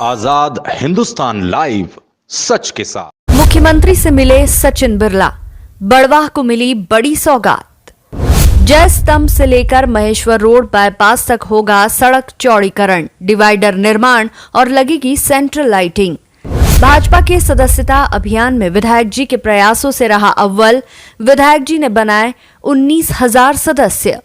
आजाद Hindustan live, सच के साथ। मुख्यमंत्री से मिले सचिन बिरला, बड़वाह को मिली बड़ी सौगात। जय स्तंभ से लेकर महेश्वर रोड बाईपास तक होगा सड़क चौड़ीकरण, डिवाइडर निर्माण और लगेगी सेंट्रल लाइटिंग। भाजपा के सदस्यता अभियान में विधायक जी के प्रयासों से रहा अव्वल, विधायक जी ने बनाए 19,000 सदस्य।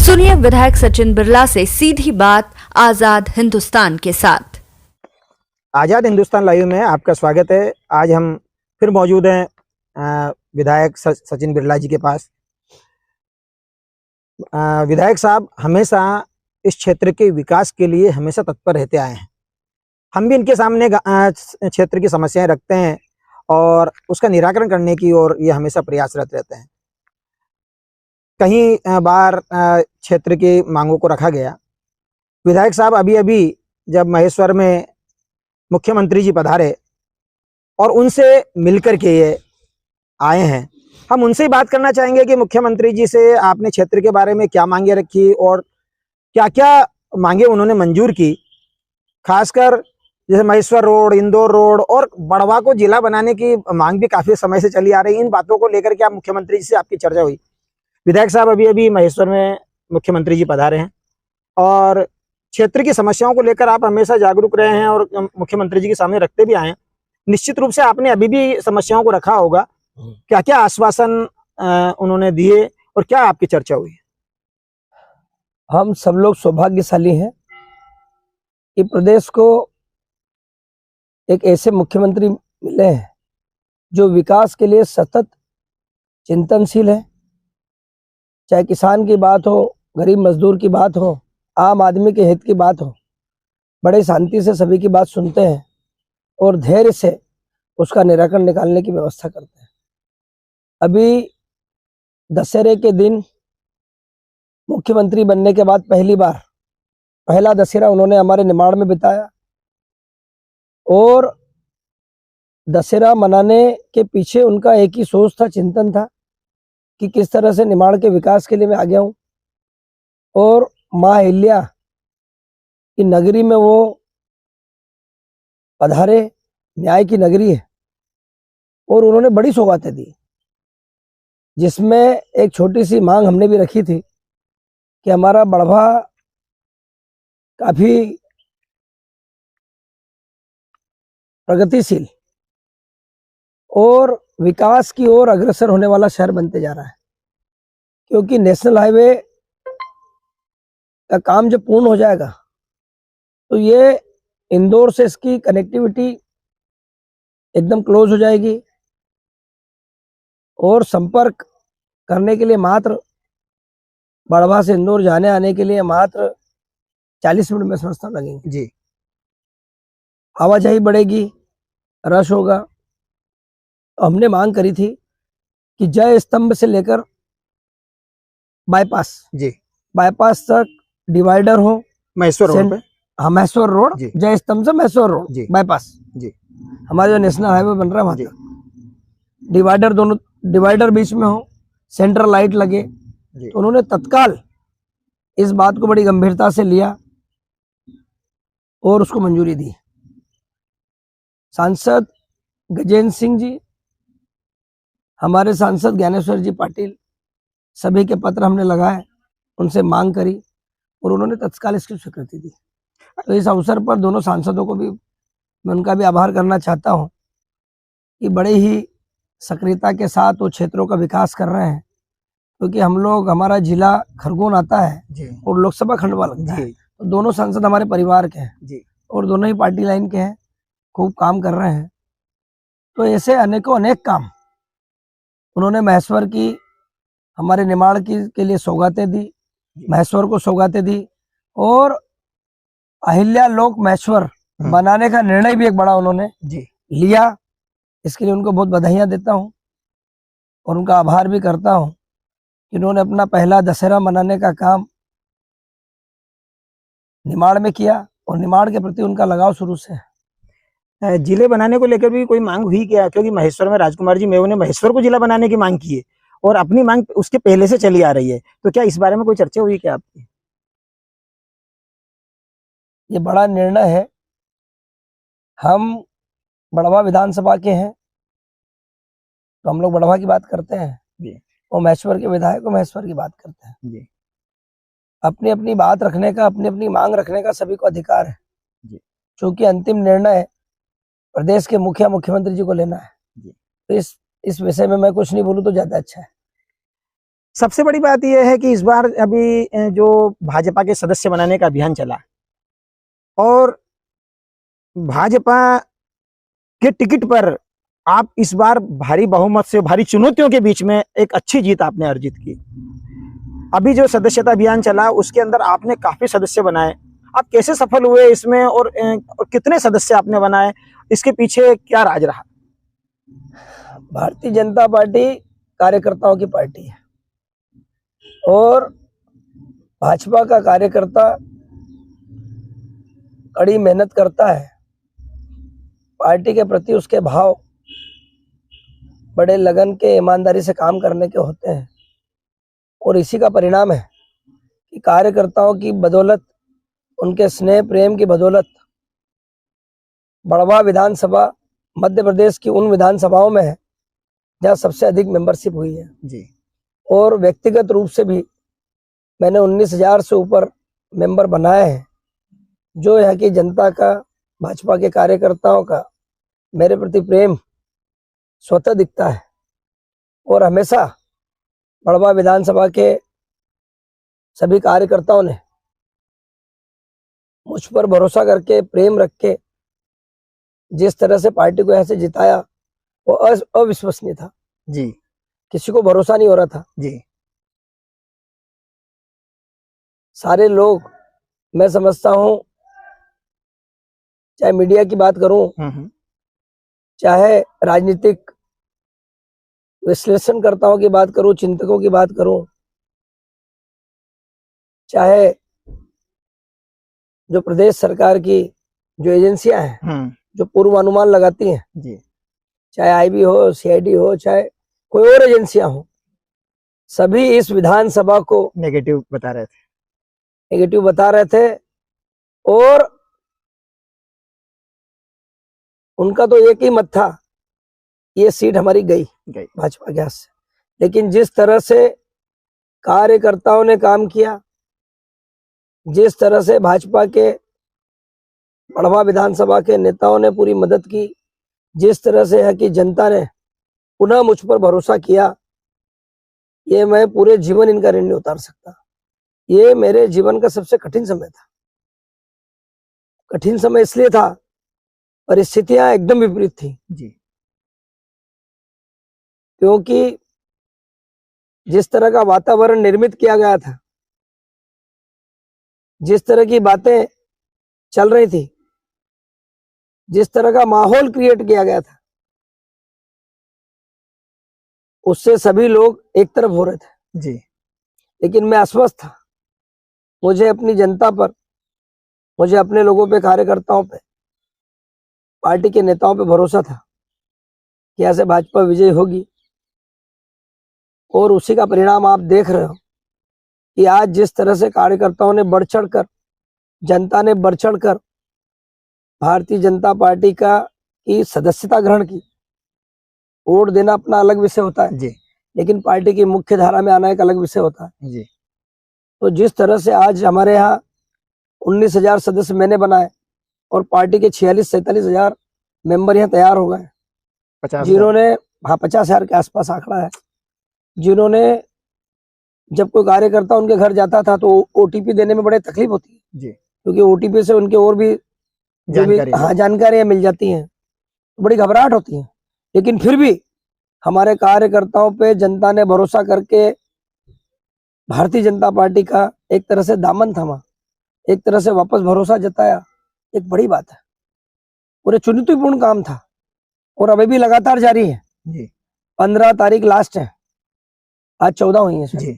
सुनिए विधायक सचिन बिरला से सीधी बात आजाद हिंदुस्तान के साथ। आजाद हिंदुस्तान लाइव में आपका स्वागत है। आज हम फिर मौजूद हैं विधायक सचिन बिरला जी के पास। विधायक साहब हमेशा इस क्षेत्र के विकास के लिए हमेशा तत्पर रहते आए हैं। हम भी इनके सामने क्षेत्र की समस्याएं रखते हैं और उसका निराकरण करने की ओर ये हमेशा प्रयासरत रहते हैं। कहीं बार क्षेत्र की मांगों को रखा गया। विधायक साहब अभी जब महेश्वर में मुख्यमंत्री जी पधारे और उनसे मिलकर के ये आए हैं, हम उनसे ही बात करना चाहेंगे कि मुख्यमंत्री जी से आपने क्षेत्र के बारे में क्या मांगे रखी और क्या क्या मांगे उन्होंने मंजूर की। खासकर जैसे महेश्वर रोड, इंदौर रोड और बड़वा को जिला बनाने की मांग भी काफी समय से चली आ रही है। इन बातों को लेकर के आप मुख्यमंत्री जी से आपकी चर्चा हुई। विधायक साहब अभी महेश्वर में मुख्यमंत्री जी पधारे हैं और क्षेत्र की समस्याओं को लेकर आप हमेशा जागरूक रहे हैं और मुख्यमंत्री जी के सामने रखते भी आए हैं। निश्चित रूप से आपने अभी भी समस्याओं को रखा होगा। क्या क्या आश्वासन उन्होंने दिए और क्या आपकी चर्चा हुई? हम सब लोग सौभाग्यशाली हैं कि प्रदेश को एक ऐसे मुख्यमंत्री मिले हैं जो विकास के लिए सतत चिंतनशील है। चाहे किसान की बात हो, गरीब मजदूर की बात हो, आम आदमी के हित की बात हो, बड़े शांति से सभी की बात सुनते हैं और धैर्य से उसका निराकरण निकालने की व्यवस्था करते हैं। अभी दशहरे के दिन मुख्यमंत्री बनने के बाद पहला दशहरा उन्होंने हमारे निमाड़ में बिताया और दशहरा मनाने के पीछे उनका एक ही सोच था, चिंतन था कि किस तरह से निमाड़ के विकास के लिए मैं आगे आऊं और माँ अहिल्या की नगरी में वो पधारे। न्याय की नगरी है और उन्होंने बड़ी सौगातें दी, जिसमें एक छोटी सी मांग हमने भी रखी थी कि हमारा बड़वा काफी प्रगतिशील और विकास की ओर अग्रसर होने वाला शहर बनते जा रहा है, क्योंकि नेशनल हाईवे का काम जब पूर्ण हो जाएगा तो ये इंदौर से इसकी कनेक्टिविटी एकदम क्लोज हो जाएगी और संपर्क करने के लिए मात्र बड़वा से इंदौर जाने आने के लिए मात्र 40 मिनट में समझता लगेंगे जी। आवाजाही बढ़ेगी, रश होगा। हमने मांग करी थी कि जय स्तंभ से लेकर बाईपास तक डिवाइडर हो। महेश्वर रोड पे? हाँ, महेश्वर रोड, जय स्तंभ से महेश्वर रोड बाईपास जी। हमारे जो नेशनल हाईवे बन रहा है वहां डिवाइडर, दोनों डिवाइडर बीच में हो, सेंट्रल लाइट लगे। तो उन्होंने तत्काल इस बात को बड़ी गंभीरता से लिया और उसको मंजूरी दी। सांसद गजेंद्र सिंह जी, हमारे सांसद ज्ञानेश्वर जी पाटिल, सभी के पत्र हमने लगाए, उनसे मांग करी और उन्होंने तत्काल इसकी स्वीकृति दी। तो इस अवसर पर दोनों सांसदों को भी मैं उनका भी आभार करना चाहता हूं कि बड़े ही सक्रियता के साथ वो क्षेत्रों का विकास कर रहे हैं, क्योंकि हमारा जिला खरगोन आता है और लोकसभा खंडवा लगता है। तो दोनों सांसद हमारे परिवार के हैं और दोनों ही पार्टी लाइन के हैं, खूब काम कर रहे हैं। तो ऐसे अनेक काम उन्होंने महेश्वर की, हमारे निमाड़ की के लिए सौगातें दी, महेश्वर को सौगातें दी और अहिल्या लोक महेश्वर बनाने का निर्णय भी एक बड़ा उन्होंने लिया। इसके लिए उनको बहुत बधाइयां देता हूं और उनका आभार भी करता हूं कि उन्होंने अपना पहला दशहरा मनाने का काम निमाड़ में किया और निमाड़ के प्रति उनका लगाव शुरू से है। जिले बनाने को लेकर भी कोई मांग हुई क्या? क्योंकि महेश्वर में राजकुमार जी मेव ने महेश्वर को जिला बनाने की मांग की है और अपनी मांग उसके पहले से चली आ रही है, तो क्या इस बारे में कोई चर्चा हुई क्या आपकी? ये बड़ा निर्णय है हम बड़वा विधानसभा के हैं तो हम लोग बड़वा की बात करते हैं जी। और महेश्वर के विधायक को महेश्वर की बात करते हैं जी। अपनी अपनी बात रखने का, अपनी अपनी मांग रखने का सभी को अधिकार है जी। क्योंकि अंतिम निर्णय प्रदेश के मुख्यमंत्री जी को लेना है जी। तो इस विषय में मैं कुछ नहीं बोलूं तो ज्यादा अच्छा है। सबसे बड़ी बात यह है कि इस बार अभी जो भाजपा के सदस्य बनाने का अभियान चला और भाजपा के टिकट पर आप इस बार भारी बहुमत से, भारी चुनौतियों के बीच में एक अच्छी जीत आपने अर्जित की। अभी जो सदस्यता अभियान चला उसके अंदर आपने काफी सदस्य बनाए, आप कैसे सफल हुए इसमें और कितने सदस्य आपने बनाए, इसके पीछे क्या राज रहा? भारतीय जनता पार्टी कार्यकर्ताओं की पार्टी है और भाजपा का कार्यकर्ता कड़ी मेहनत करता है, पार्टी के प्रति उसके भाव बड़े लगन के, ईमानदारी से काम करने के होते हैं और इसी का परिणाम है कि कार्यकर्ताओं की बदौलत, उनके स्नेह प्रेम की बदौलत बड़वा विधानसभा मध्य प्रदेश की उन विधानसभाओं में है जहाँ सबसे अधिक मेंबरशिप हुई है जी। और व्यक्तिगत रूप से भी मैंने 19,000 से ऊपर मेंबर बनाए हैं, जो यहाँ की जनता का, भाजपा के कार्यकर्ताओं का मेरे प्रति प्रेम स्वतः दिखता है और हमेशा बड़वा विधानसभा के सभी कार्यकर्ताओं ने मुझ पर भरोसा करके, प्रेम रख के जिस तरह से पार्टी को यहाँ से जिताया वो अविश्वसनीय था जी। किसी को भरोसा नहीं हो रहा था जी। सारे लोग, मैं समझता हूं, चाहे मीडिया की बात करूं, चाहे राजनीतिक विश्लेषणकर्ताओं की बात करूं, चिंतकों की बात करूं, चाहे जो प्रदेश सरकार की जो एजेंसियां हैं जो पूर्वानुमान लगाती हैं जी, चाहे आईबी हो, सीआईडी हो, चाहे कोई और एजेंसियां हो, सभी इस विधानसभा को नेगेटिव बता रहे थे और उनका तो एक ही मत था, ये सीट हमारी गई भाजपा के हाथ से। लेकिन जिस तरह से कार्यकर्ताओं ने काम किया, जिस तरह से भाजपा के बड़वा विधानसभा के नेताओं ने पूरी मदद की, जिस तरह से यहाँ की जनता ने पुनः मुझ पर भरोसा किया, ये मैं पूरे जीवन इनका ऋण नहीं उतार सकता। ये मेरे जीवन का सबसे कठिन समय था। कठिन समय इसलिए था, परिस्थितियां एकदम विपरीत थी जी। क्योंकि जिस तरह का वातावरण निर्मित किया गया था, जिस तरह की बातें चल रही थी, जिस तरह का माहौल क्रिएट किया गया था, उससे सभी लोग एक तरफ हो रहे थे जी। लेकिन मैं आश्वस्त था। मुझे अपनी जनता पर, मुझे अपने लोगों पे, कार्यकर्ताओं पे, पार्टी के नेताओं पे भरोसा था कि ऐसे भाजपा विजय होगी और उसी का परिणाम आप देख रहे हो कि आज जिस तरह से कार्यकर्ताओं ने बढ़ चढ़ कर, जनता ने बढ़ चढ़ कर भारतीय जनता पार्टी की सदस्यता ग्रहण की। वोट देना अपना अलग विषय होता है जी। लेकिन पार्टी की मुख्य धारा में आना एक अलग विषय होता है जी। तो जिस तरह से आज हमारे यहाँ 19,000 सदस्य मैंने बनाए और पार्टी के 46-47,000 मेंबर यहाँ तैयार हो गए, 50,000 जिन्होंने 50,000 के आसपास आंकड़ा है, जिन्होंने, जब कोई कार्यकर्ता उनके घर जाता था तो ओटीपी देने में बड़े तकलीफ होती है जी। क्योंकि ओटीपी से उनके और भी जानकारियां मिल जाती हैं, बड़ी घबराहट होती है। लेकिन फिर भी हमारे कार्यकर्ताओं पे जनता ने भरोसा करके भारतीय जनता पार्टी का एक तरह से दामन थामा, एक तरह से वापस भरोसा जताया, एक बड़ी बात है। पूरे चुनौतीपूर्ण काम था और अभी भी लगातार जारी है जी। 15 तारीख लास्ट है, आज 14 हुई है जी।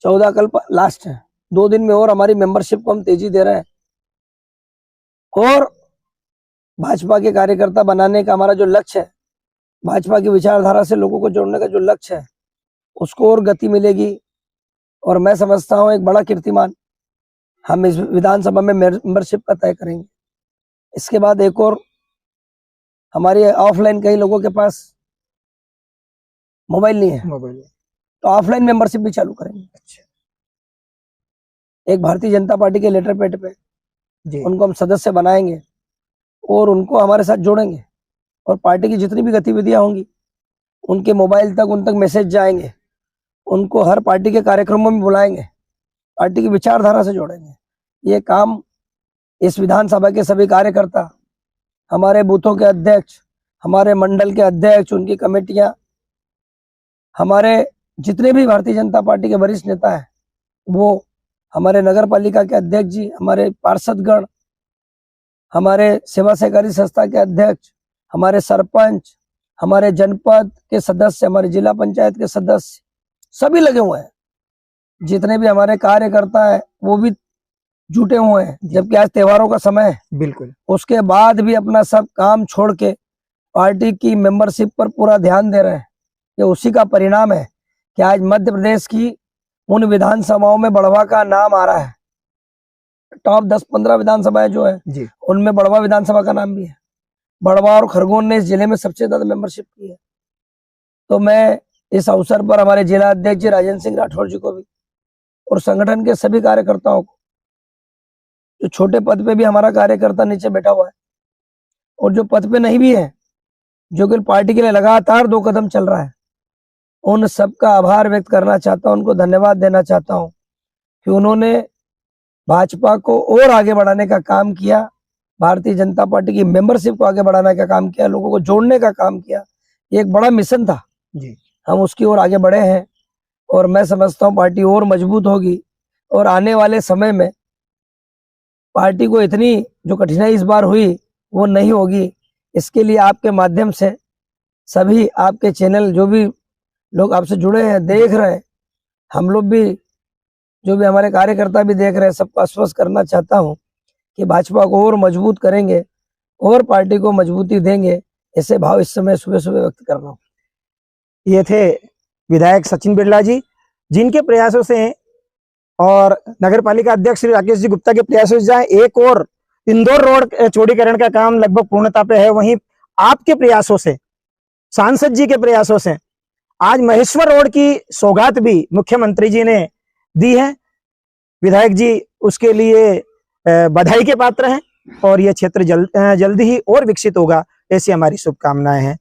14 कल लास्ट है। 2 दिन में और हमारी मेंबरशिप को हम तेजी दे रहे हैं और भाजपा के कार्यकर्ता बनाने का हमारा जो लक्ष्य है, भाजपा की विचारधारा से लोगों को जोड़ने का जो लक्ष्य है, उसको और गति मिलेगी और मैं समझता हूं एक बड़ा कीर्तिमान हम इस विधानसभा में मेंबरशिप का तय करेंगे। इसके बाद एक और हमारे ऑफलाइन कई लोगों के पास मोबाइल नहीं है, मोबाइल। तो ऑफलाइन मेंबरशिप भी चालू करेंगे। अच्छा एक भारतीय जनता पार्टी के लेटर पैड पे जी। उनको हम सदस्य बनाएंगे और उनको हमारे साथ जोड़ेंगे, और पार्टी की जितनी भी गतिविधियां होंगी उनके मोबाइल तक, उन तक मैसेज जाएंगे, उनको हर पार्टी के कार्यक्रमों में बुलाएंगे, पार्टी की विचारधारा से जोड़ेंगे। ये काम इस विधानसभा के सभी कार्यकर्ता, हमारे बूथों के अध्यक्ष, हमारे मंडल के अध्यक्ष, उनकी कमेटियां, हमारे जितने भी भारतीय जनता पार्टी के वरिष्ठ नेता हैं, वो हमारे नगर पालिका के अध्यक्ष जी, हमारे पार्षदगण, हमारे सेवा सहकारी संस्था के अध्यक्ष, हमारे सरपंच, हमारे जनपद के सदस्य, हमारे जिला पंचायत के सदस्य, सभी लगे हुए हैं। जितने भी हमारे कार्यकर्ता है वो भी जुटे हुए हैं, जबकि आज त्योहारों का समय है, बिल्कुल। उसके बाद भी अपना सब काम छोड़ के पार्टी की मेंबरशिप पर पूरा ध्यान दे रहे हैं। ये उसी का परिणाम है कि आज मध्य प्रदेश की उन विधानसभाओं में बढ़वा का नाम आ रहा है। टॉप 10-15 विधानसभाएं जो है जी। उनमें बढ़वा विधानसभा का नाम भी है। बढ़वा और खरगोन ने इस जिले में सबसे ज्यादा मेंबरशिप की है। तो मैं इस अवसर पर हमारे जिला अध्यक्ष जी राजेंद्र सिंह राठौर जी को भी और संगठन के सभी कार्यकर्ताओं को, जो छोटे पद पे भी हमारा कार्यकर्ता नीचे बैठा हुआ है और जो पद पे नहीं भी है, जो कि पार्टी के लिए लगातार 2 कदम चल रहा है, उन सबका आभार व्यक्त करना चाहता हूं, उनको धन्यवाद देना चाहता हूं कि उन्होंने भाजपा को और आगे बढ़ाने का काम किया, भारतीय जनता पार्टी की मेंबरशिप को आगे बढ़ाने का काम किया, लोगों को जोड़ने का काम किया। ये एक बड़ा मिशन था जी। हम उसकी ओर आगे बढ़े हैं और मैं समझता हूं पार्टी और मजबूत होगी और आने वाले समय में पार्टी को इतनी जो कठिनाई इस बार हुई वो नहीं होगी। इसके लिए आपके माध्यम से सभी आपके चैनल, जो भी लोग आपसे जुड़े हैं, देख रहे हैं, हम लोग भी, जो भी हमारे कार्यकर्ता भी देख रहे हैं, सबको आश्वस्त करना चाहता हूं कि भाजपा को और मजबूत करेंगे और पार्टी को मजबूती देंगे। ऐसे भाव इस समय सुबह सुबह व्यक्त कर रहा हूँ। ये थे विधायक सचिन बिरला जी, जिनके प्रयासों से और नगर पालिका अध्यक्ष श्री राकेश जी गुप्ता के प्रयासों से जहाँ एक और इंदौर रोड चौड़ीकरण का काम लगभग पूर्णता पे है, वहीं आपके प्रयासों से, सांसद जी के प्रयासों से आज महेश्वर रोड की सौगात भी मुख्यमंत्री जी ने दी है। विधायक जी उसके लिए बधाई के पात्र हैं और यह क्षेत्र जल्द ही और विकसित होगा, ऐसी हमारी शुभकामनाएं हैं।